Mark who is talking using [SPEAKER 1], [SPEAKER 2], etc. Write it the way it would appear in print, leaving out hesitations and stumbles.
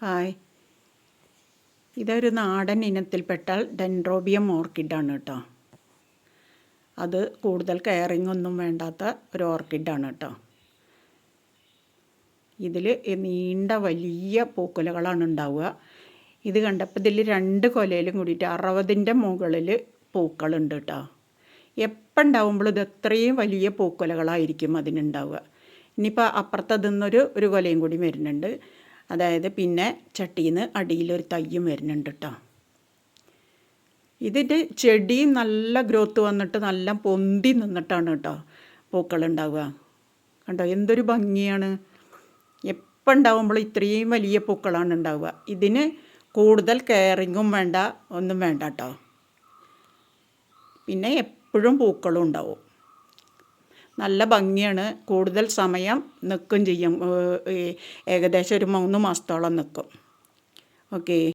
[SPEAKER 1] Hi, ഇതൊരു നാടൻ ഇനത്തിൽപ്പെട്ട ഡെൻഡ്രോബിയം ഓർക്കിഡാണ് കേട്ടോ. അത് കൂടുതൽ കെയറിങ് ഒന്നും വേണ്ടാത്ത ഒരു ഓർക്കിഡാണ് കേട്ടോ. ഇതിൽ നീണ്ട വലിയ പൂക്കുലകളാണ് ഉണ്ടാവുക. ഇത് കണ്ടപ്പോൾ ഇതിൽ 2 കൊലയിലും കൂടിയിട്ട് 60ൻ്റെ മുകളിൽ പൂക്കളുണ്ട് കേട്ടോ. എപ്പോൾ ഉണ്ടാവുമ്പോഴും ഇത് എത്രയും വലിയ പൂക്കുലകളായിരിക്കും അതിനുണ്ടാവുക. ഇനിയിപ്പോൾ അപ്പുറത്ത് ഒരു കൊലയും കൂടി വരുന്നുണ്ട്. അതായത് പിന്നെ ചട്ടിയിൽ നിന്ന് അടിയിലൊരു തയ്യും വരുന്നുണ്ട് കേട്ടോ. ഇതിൻ്റെ ചെടിയും നല്ല ഗ്രോത്ത് വന്നിട്ട് നല്ല പൊന്തി നിന്നിട്ടാണ് കേട്ടോ പൂക്കളുണ്ടാവുക. കണ്ടോ എന്തൊരു ഭംഗിയാണ്. എപ്പോൾ ഉണ്ടാവുമ്പോൾ ഇത്രയും വലിയ പൂക്കളാണ് ഉണ്ടാവുക. ഇതിന് കൂടുതൽ കെയറിങ്ങും വേണ്ട, ഒന്നും വേണ്ട കേട്ടോ. പിന്നെ എപ്പോഴും പൂക്കളും ഉണ്ടാവും. നല്ല ഭംഗിയാണ്. കൂടുതൽ സമയം നിൽക്കും ചെയ്യും. ഏകദേശം ഒരു 3 മാസത്തോളം നിൽക്കും. ഓക്കേ.